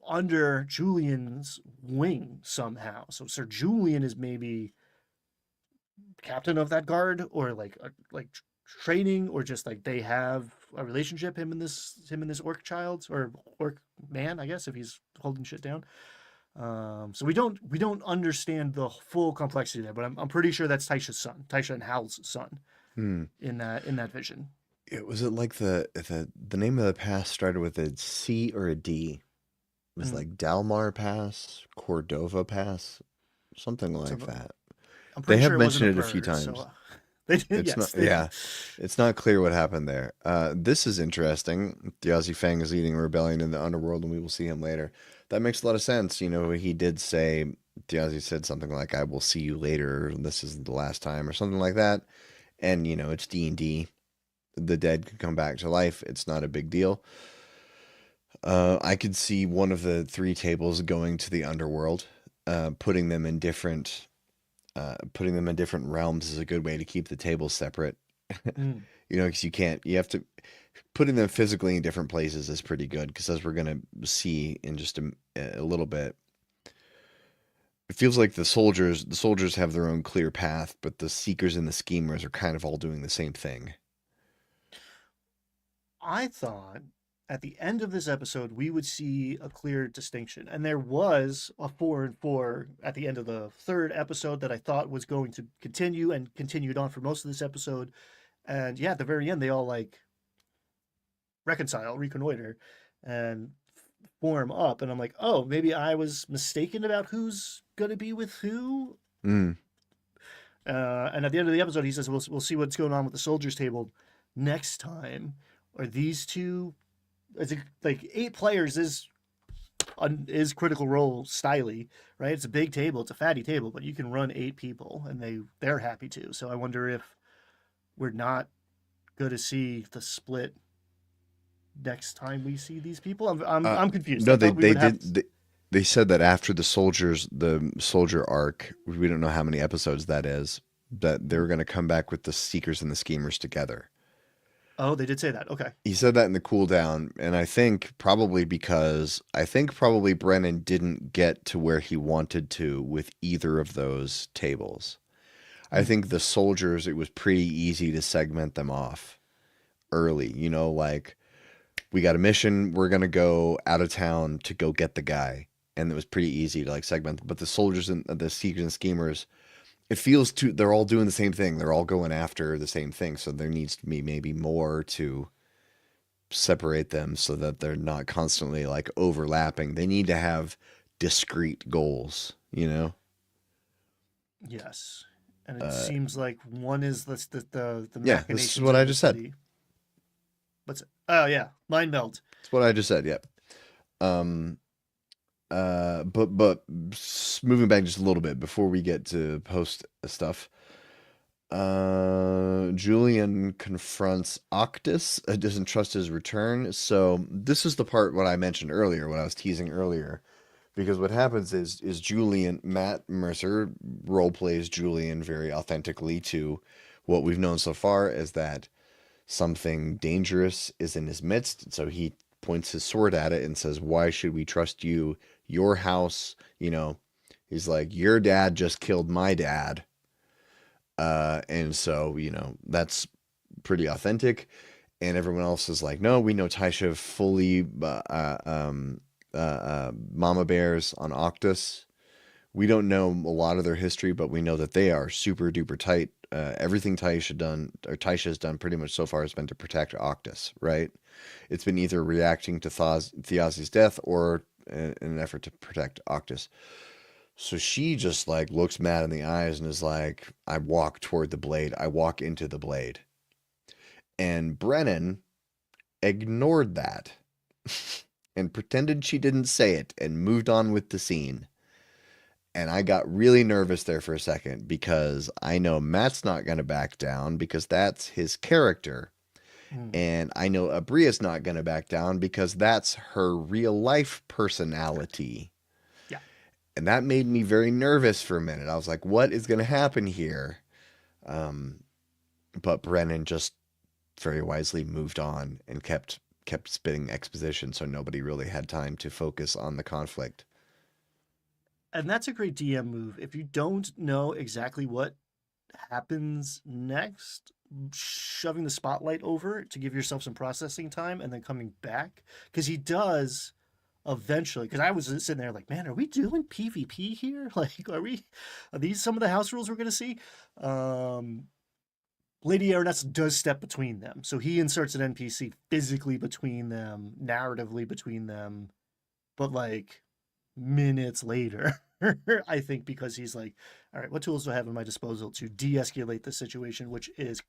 under Julian's wing somehow. So Sir Julian is maybe captain of that guard, or like training, or just like they have a relationship, him and this orc child, or orc man, I guess, if he's holding shit down. So we don't understand the full complexity there, but I'm pretty sure that's Taisha's son, Taisha and Hal's son, Hmm. in that vision. Was it like the name of the pass started with a C or a D? It was Mm. like Dalmar Pass, Cordova Pass, something like So that. I'm They pretty have sure it wasn't a mentioned it a few bird. So times. they did, It's yes, not, they did. yeah, it's not clear what happened there. This is interesting. Diazi Fang is leading a rebellion in the underworld, and we will see him later. That makes a lot of sense. You know, he did say, Diazi said something like, "I will see you later. This isn't the last time," or something like that. And you know, it's D&D. The dead can come back to life. It's not a big deal. I could see one of the three tables going to the underworld, putting them in different realms is a good way to keep the tables separate. Mm. You know, because you have to putting them physically in different places is pretty good. Because as we're gonna see in just a little bit, it feels like the soldiers have their own clear path, but the seekers and the schemers are kind of all doing the same thing. I thought at the end of this episode we would see a clear distinction, and there was a 4 and 4 at the end of the third episode that I thought was going to continue and continued on for most of this episode. And yeah, at the very end, they all like reconcile, reconnoiter, and form up. And I'm like, oh, maybe I was mistaken about who's gonna be with who. Mm. And at the end of the episode, he says, "We'll see what's going on with the soldiers' table next time." Are these two? It's like 8 players is Critical Role styly, right? It's a big table, it's a fatty table, but you can run 8 people, and they're happy to. So I wonder if we're not going to see the split next time we see these people. I'm confused. No, I they thought we they would have. did. They said that after the soldier arc, we don't know how many episodes that is, that they were going to come back with the seekers and the schemers together. Oh, they did say that. Okay. He said that in the cooldown, and I think probably Brennan didn't get to where he wanted to with either of those tables. I Mm. think the soldiers, it was pretty easy to segment them off early. You know, like we got a mission, we're gonna go out of town to go get the guy, and it was pretty easy to like segment them. But the soldiers and the seekers and schemers, it feels too. They're all doing the same thing. They're all going after the same thing. So there needs to be maybe more to separate them so that they're not constantly like overlapping. They need to have discrete goals, you know? Yes. And it Uh, seems like one is the yeah, this is machinations what I of the just said. city. What's it? Oh yeah, mind meld. It's what I just said. Yep. But moving back just a little bit before we get to post stuff. Julian confronts Octus, doesn't trust his return. So this is the part what I mentioned earlier, what I was teasing earlier. Because what happens is Julian, Matt Mercer role plays Julian very authentically to what we've known so far is that something dangerous is in his midst. So he points his sword at it and says, "Why should we trust you? Your house, you know." He's like, "Your dad just killed my dad." And so, you know, that's pretty authentic. And everyone else is like, "No, we know Taisha fully mama bears on Octus. We don't know a lot of their history, but we know that they are super duper tight. Everything Taisha has done pretty much so far has been to protect Octus, right? It's been either reacting to Thiazi's death or in an effort to protect Octus. So she just like looks mad in the eyes and is like, "I walk toward the blade. I walk into the blade." And Brennan ignored that and pretended she didn't say it and moved on with the scene. And I got really nervous there for a second because I know Matt's not going to back down because that's his character. Mm. And I know Abria's not going to back down because that's her real life personality. Yeah. And that made me very nervous for a minute. I was like, what is going to happen here? Um, but Brennan just very wisely moved on and kept spitting exposition, so nobody really had time to focus on the conflict. And that's a great DM move. If you don't know exactly what happens next, shoving the spotlight over to give yourself some processing time and then coming back. Because he does eventually, because I was sitting there like, man, are we doing PvP here? Like, are these some of the house rules we're going to see? Um, Lady Aroness does step between them. So he inserts an NPC physically between them, narratively between them, but like minutes later. I think because he's like, all right, what tools do I have at my disposal to de-escalate the situation, which is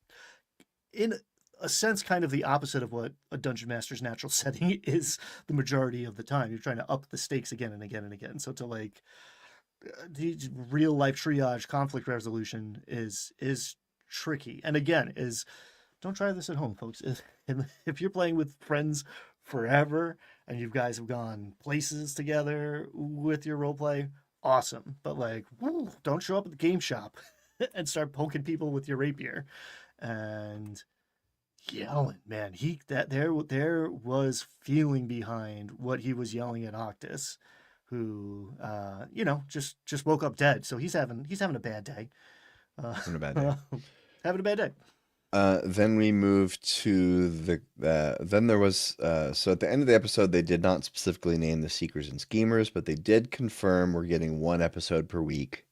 in a sense kind of the opposite of what a dungeon master's natural setting is the majority of the time. You're trying to up the stakes again and again and again. So to like the real life triage conflict resolution is tricky. And again, is don't try this at home, folks. If you're playing with friends forever and you guys have gone places together with your role play, awesome. But like, don't show up at the game shop and start poking people with your rapier and yelling. Man, he that there was feeling behind what he was yelling at Octus, who just woke up dead. So he's having a bad day. Having a bad day. Having a bad day. Then we moved to then there was, so at the end of the episode, they did not specifically name the Seekers and Schemers, but they did confirm we're getting one episode per week.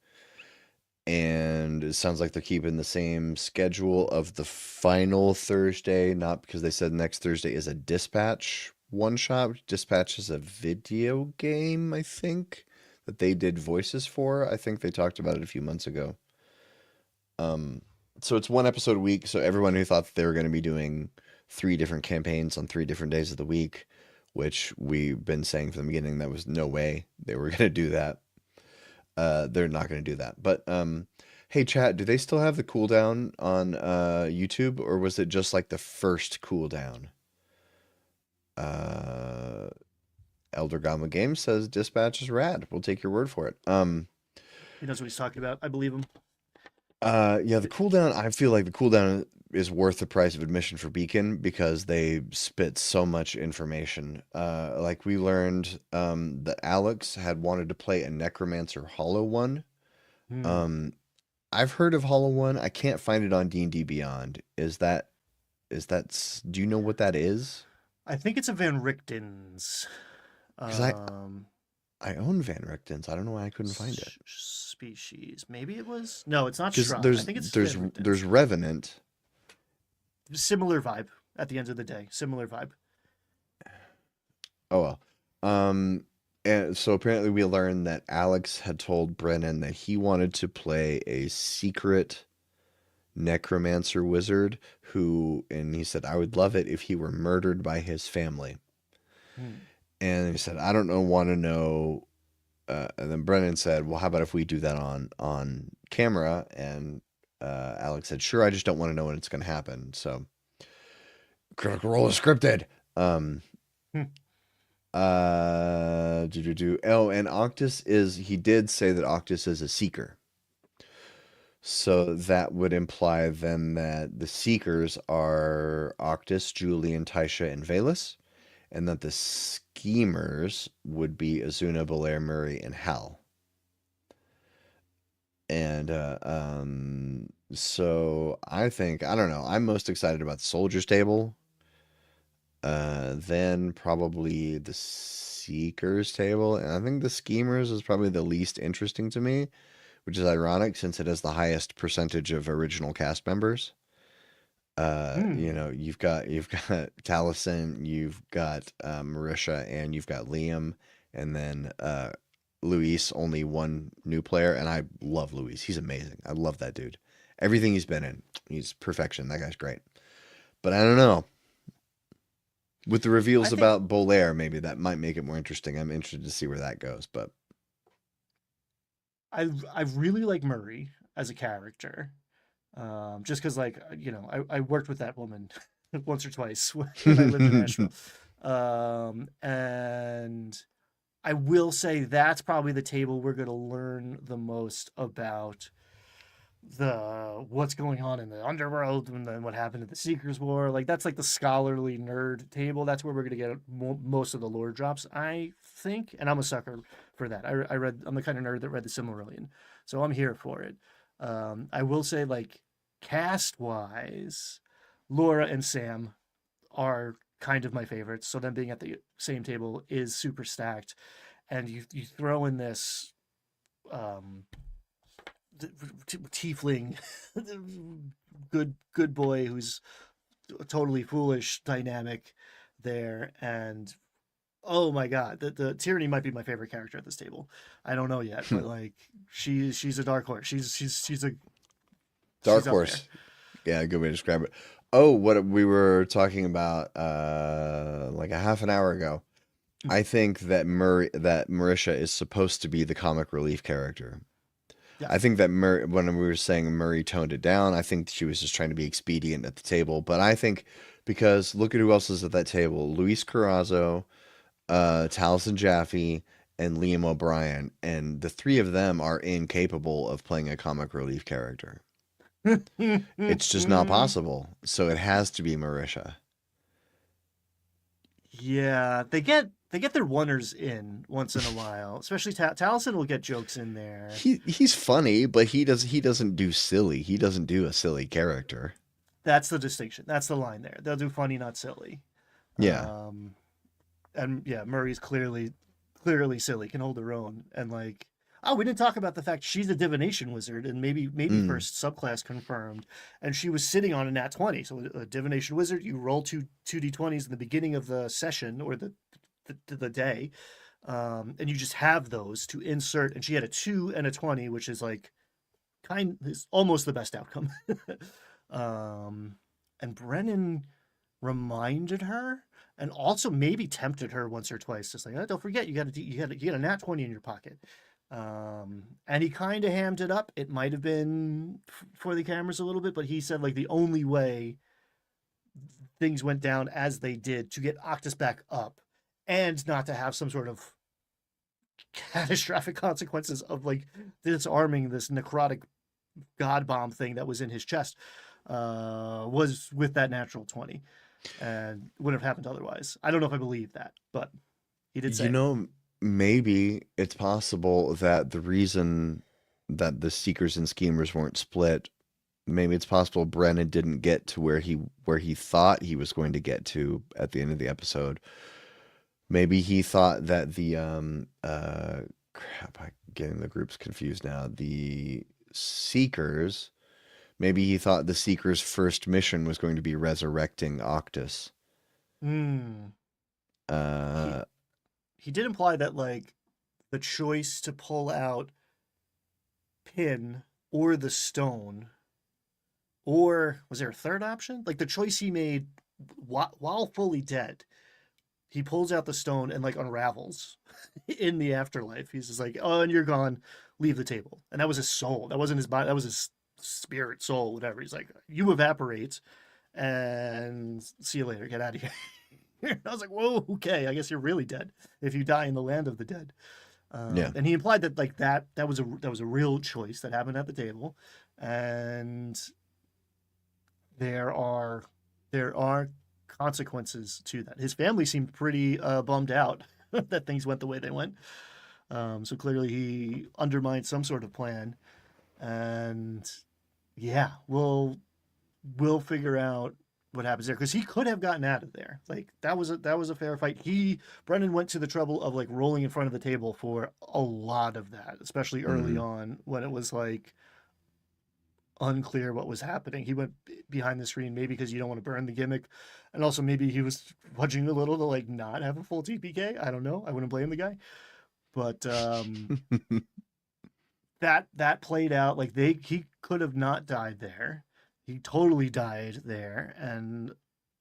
And it sounds like they're keeping the same schedule of the final Thursday, not because they said next Thursday is a Dispatch one shot. Dispatch is a video game, I think, that they did voices for. I think they talked about it a few months ago. So it's one episode a week. So everyone who thought that they were going to be doing 3 different campaigns on 3 different days of the week, which we've been saying from the beginning, that was no way they were going to do that. They're not going to do that. But hey, chat, do they still have the cooldown on YouTube, or was it just like the first cooldown? Elder Gama Games says Dispatch is rad. We'll take your word for it. He knows what he's talking about. I believe him. Yeah, the cooldown, I feel like the cooldown is worth the price of admission for Beacon because they spit so much information. Like we learned that Alex had wanted to play a Necromancer Hollow One. Hmm. I've heard of Hollow One. I can't find it on D&D Beyond. Do you know what that is? I think it's a Van Richten's Because I own Van Richten's. I don't know why I couldn't find it. species. Maybe it was. No, it's not Because Strahd. I think it's there's Van Richten's. there's Revenant. Similar vibe at the end of the day. Similar vibe. Oh well. And so apparently we learned that Alex had told Brennan that he wanted to play a secret necromancer wizard and he said, I would love it if he were murdered by his family. Hmm. And he said, I don't want to know. And then Brennan said, well, how about if we do that on camera? And Alex said, sure, I just don't want to know when it's going to happen. So Critical Role is scripted. Hmm. Oh, and he did say that Octus is a seeker. So that would imply then that the seekers are Octus, Julian, Taisha, and Valus, and that the schemers would be Azuna, Belair, Murray, and Hal. And so I don't know, I'm most excited about the soldiers table. Then probably the seekers table, and I think the schemers is probably the least interesting to me, which is ironic since it has the highest percentage of original cast members. You've got Taliesin, you've got Marisha, and you've got Liam, and then Luis, only one new player, and I love Luis. He's amazing. I love that dude. Everything he's been in, he's perfection. That guy's great. But I don't know. With the reveals about Bolaire, maybe that might make it more interesting. I'm interested to see where that goes. But I really like Murray as a character. Just because, like, I worked with that woman once or twice when I lived in Nashville. And I will say that's probably the table we're going to learn the most about the what's going on in the underworld and then what happened in the Seekers War. Like that's like the scholarly nerd table. That's where we're gonna get most of the lore drops, I think. And I'm a sucker for that. I read. I'm the kind of nerd that read the Silmarillion, so I'm here for it. I will say, like cast wise, Laura and Sam are kind of my favorites. So them being at the same table is super stacked. And you throw in this um, tiefling, good boy who's totally foolish dynamic there, and oh my god, the tyranny might be my favorite character at this table. I don't know yet, but like she's a dark horse. Dark She's up there. horse. Yeah, good way to describe it. Oh, what we were talking about like a half an hour ago. I think that Marisha is supposed to be the comic relief character. Yeah. I think that when we were saying Murray toned it down, I think she was just trying to be expedient at the table. But I think because look at who else is at that table: Luis Carrazzo, Taliesin Jaffe, and Liam O'Brien, and the three of them are incapable of playing a comic relief character. It's just not possible. So it has to be Marisha. Yeah, they get their oneers in once in a while. Especially Taliesin will get jokes in there. He's funny, but he doesn't do silly. He doesn't do a silly character. That's the distinction. That's the line there. They'll do funny, not silly. Yeah. Um, and yeah, Murray's clearly silly, can hold her own. And like, oh, we didn't talk about the fact she's a divination wizard, and maybe Mm. first subclass confirmed, and she was sitting on a nat 20. So a divination wizard, you roll two d20s in the beginning of the session or the day, and you just have those to insert. And she had a 2 and a 20, which is like is almost the best outcome. um, and Brennan reminded her and also maybe tempted her once or twice, just like, oh, don't forget you got a nat 20 in your pocket. And he kind of hammed it up. It might have been for the cameras a little bit, but he said like the only way things went down as they did to get Octus back up and not to have some sort of catastrophic consequences of like disarming this necrotic god bomb thing that was in his chest was with that natural 20 and wouldn't have happened otherwise. I don't know if I believe that, but he did say You it. know, maybe it's possible that the reason that the Seekers and Schemers weren't split, maybe it's possible Brennan didn't get to where he thought he was going to get to at the end of the episode. Maybe he thought that the crap, I'm getting the groups confused now. The Seekers, maybe he thought the Seekers' first mission was going to be resurrecting Octus. Hmm. He Uh, he did imply that like the choice to pull out Pin or the stone, or was there a third option? Like the choice he made while fully dead, he pulls out the stone and like unravels in the afterlife. He's just like, oh, and you're gone. Leave the table. And that was his soul. That wasn't his body. That was his spirit, soul, whatever. He's like, you evaporate, and see you later. Get out of here. I was like, whoa, okay. I guess you're really dead if you die in the land of the dead. yeah. And he implied that like that was a real choice that happened at the table, and there are there are consequences to that. His family seemed pretty bummed out that things went the way they went. So clearly he undermined some sort of plan, and yeah, we'll figure out what happens there because he could have gotten out of there. Like that was a fair fight. Brendan went to the trouble of like rolling in front of the table for a lot of that, especially early Hmm. on when it was like unclear what was happening. He went behind the screen maybe because you don't want to burn the gimmick, and also maybe he was fudging a little to like not have a full TPK. I don't know. I wouldn't blame the guy, but that played out like he could have not died there. He totally died there, and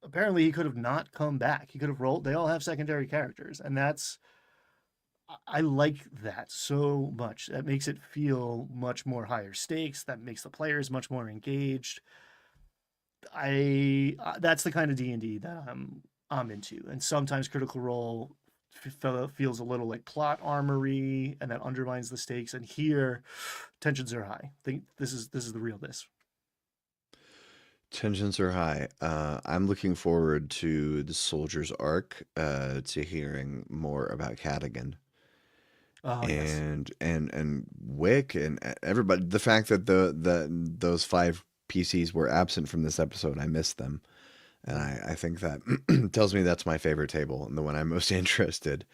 apparently he could have not come back. He could have rolled. They all have secondary characters, and I like that so much. That makes it feel much more higher stakes. That makes the players much more engaged. I That's the kind of D&D that I'm into. And sometimes Critical Role feels a little like plot armory, and that undermines the stakes. And here, tensions are high. Think this is the realness. Tensions are high. I'm looking forward to the soldier's arc, to hearing more about Cadigan Oh yes. and Wick and everybody. The fact that those five PCs were absent from this episode, I missed them, and I think that tells me that's my favorite table and the one I'm most interested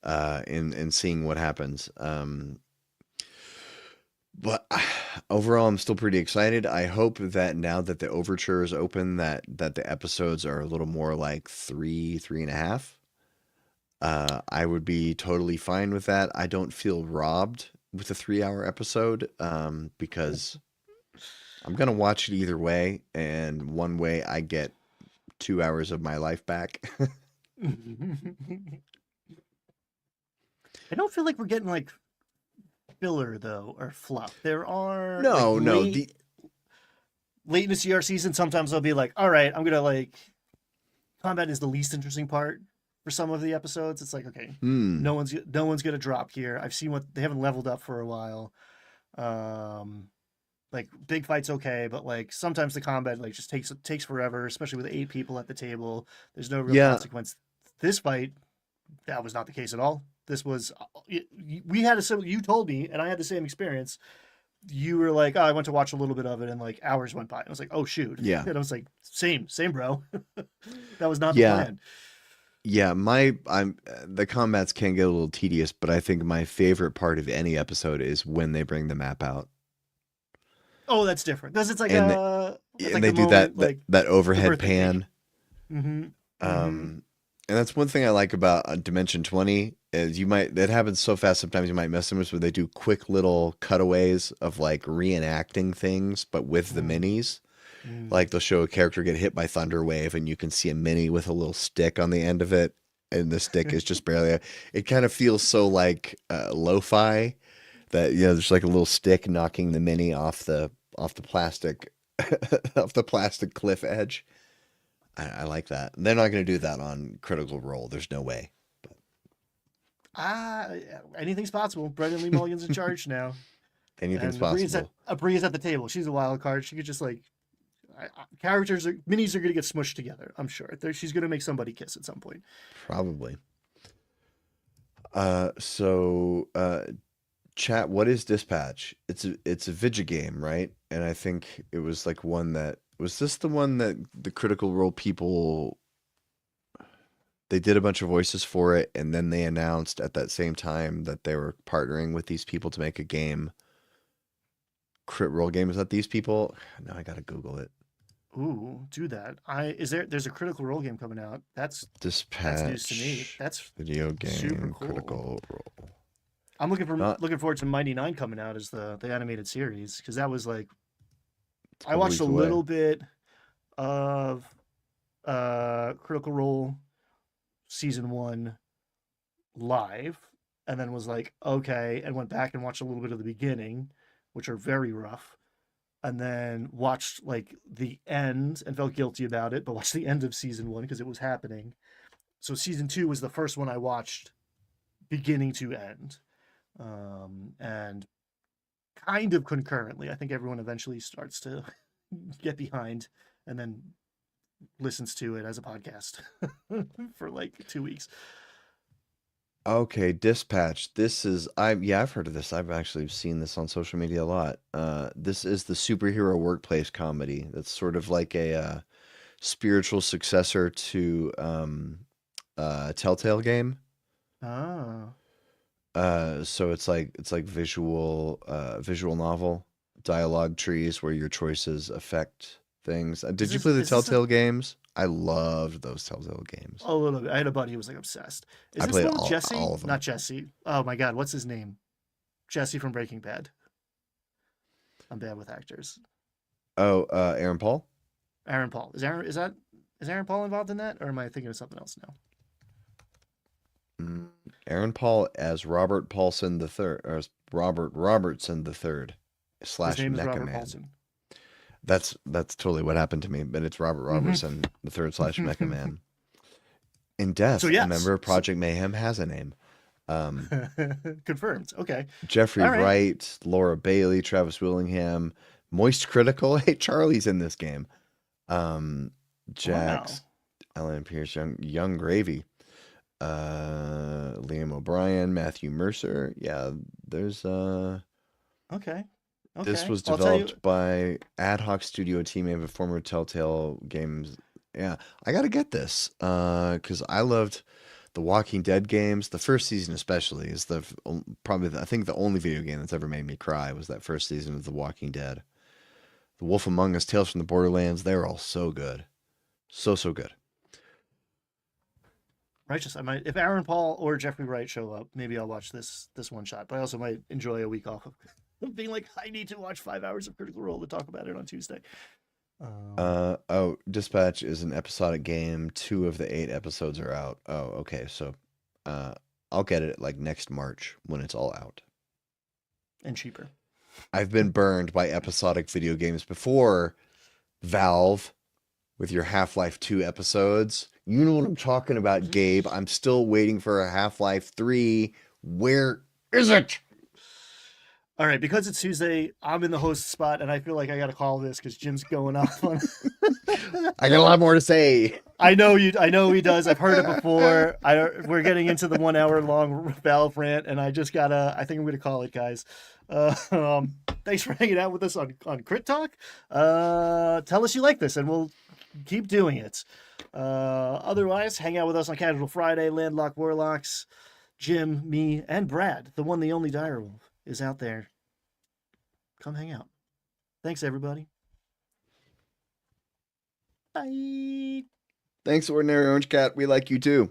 in seeing what happens. But overall, I'm still pretty excited. I hope that now that the overture is open, that the episodes are a little more like three and a half. I would be totally fine with that. I don't feel robbed with a 3 hour episode, because I'm gonna watch it either way, and one way I get 2 hours of my life back. I don't feel like we're getting like filler though or fluff. There are like No, late in the CR season. Sometimes I'll be like, all right, I'm gonna like combat is the least interesting part for some of the episodes. It's like, okay, no one's gonna drop here. I've seen what they haven't leveled up for a while. Like big fights, okay, but like sometimes the combat like just takes forever, especially with 8 people at the table. There's no real yeah, consequence. This fight, that was not the case at all. This was we had a similar. You told me, and I had the same experience. You were like, "Oh, I went to watch a little bit of it," and like hours went by. I was like, "Oh shoot!" yeah, And I was like, "Same, bro." That was not the yeah. plan. Yeah, the combats can get a little tedious, but I think my favorite part of any episode is when they bring the map out Oh, that's different because it's like and that's and like they the do that moment, like that the overhead birthday cake. pan. Mm-hmm. Mm-hmm. And that's one thing I like about Dimension 20 is that happens so fast sometimes you might miss them, where they do quick little cutaways of like reenacting things, but with the minis. Like they'll show a character get hit by thunder wave, and you can see a mini with a little stick on the end of it, and the stick is just barely. It kind of feels so like lo-fi that there's like a little stick knocking the mini off the plastic off the plastic cliff edge. I like that. They're not going to do that on Critical Role. There's no way. Ah, anything's possible. Brendan Lee Mulligan's in charge now, Anything's and possible. Abria's at the table. She's a wild card. She could just like minis are gonna get smushed together. I'm sure. She's gonna make somebody kiss at some point. Probably. So chat, what is Dispatch? It's a Vidya game, right? And I think it was like one that was this the one that the Critical Role people, they did a bunch of voices for it, and then they announced at that same time that they were partnering with these people to make a game. Crit Role game. Is that these people? Now I gotta Google it. Ooh, do that. There's a Critical Role game coming out. That's news to me. Dispatch That's video super game cool. Critical Role. I'm Not looking forward to Mighty Nine coming out as the animated series, because that was like I a watched week a away. little bit of Critical Role season 1 live, and then was like, okay, and went back and watched a little bit of the beginning, which are very rough, and then watched like the end and felt guilty about it, but watched the end of season 1 because it was happening. So season 2 was the first one I watched beginning to end, and kind of concurrently. I think everyone eventually starts to get behind and then listens to it as a podcast for like 2 weeks. Okay, Dispatch. I've heard of this. I've actually seen this on social media a lot. This is the superhero workplace comedy. That's sort of like a spiritual successor to Telltale game. Ah, So it's like visual novel, dialogue trees where your choices affect things. Did you play the is this a Telltale games? I loved those Telltale games. a little bit? I had a buddy who was like obsessed. Is I this the played one with all Jesse? all of Not them. Jesse. Oh my God, what's his name? Jesse from Breaking Bad. I'm bad with actors. Oh, Aaron Paul? Aaron Paul. Is Aaron Paul involved in that, or am I thinking of something else now? Mm, Aaron Paul as Robert Paulson the third, or as Robert Robertson the third His slash name is Mecha Robert Man. Paulson. That's totally what happened to me, but it's Robert Mm-hmm. Robertson the third slash Mecha Man. In death, So a yes, member of Project Mayhem has a name. Um, confirmed. Okay, Jeffrey all right. Wright, Laura Bailey, Travis Willingham, Moist Critical. Hey, Charlie's in this game. Wow. Jax, Ellen Pierce, Young Gravy, Liam O'Brien, Matthew Mercer. Yeah, there's Okay. this Okay. was I'll tell you. developed by Ad Hoc Studio team of a former Telltale Games. Yeah, I gotta get this because I loved the Walking Dead games. The first season especially is probably I think the only video game that's ever made me cry was that first season of The Walking Dead. The Wolf Among Us, Tales from the Borderlands, they're all so good. So good. Righteous. I might, if Aaron Paul or Jeffrey Wright show up, maybe I'll watch this one shot. But I also might enjoy a week off of being like, I need to watch 5 hours of Critical Role to talk about it on Tuesday. Dispatch is an episodic game. 2 of the 8 episodes are out. Oh, okay. So, I'll get it like next March when it's all out. And cheaper. I've been burned by episodic video games before. Valve, with your Half-Life 2 episodes. You know what I'm talking about, Gabe. I'm still waiting for a Half-Life 3. Where is it? All right, because it's Tuesday, I'm in the host spot, and I feel like I got to call this because Jim's going off on. I got a lot more to say. I know you. I know he does. I've heard it before. We're getting into the 1 hour long Valve rant, and I just gotta. I think I'm gonna call it, guys. Thanks for hanging out with us on Crit Talk. Tell us you like this, and we'll keep doing it. Otherwise, hang out with us on Casual Friday, Landlocked Warlocks. Jim, me, and Brad, the one, the only Direwolf, is out there. Come hang out. Thanks, everybody. Bye. Thanks, Ordinary Orange Cat. We like you too.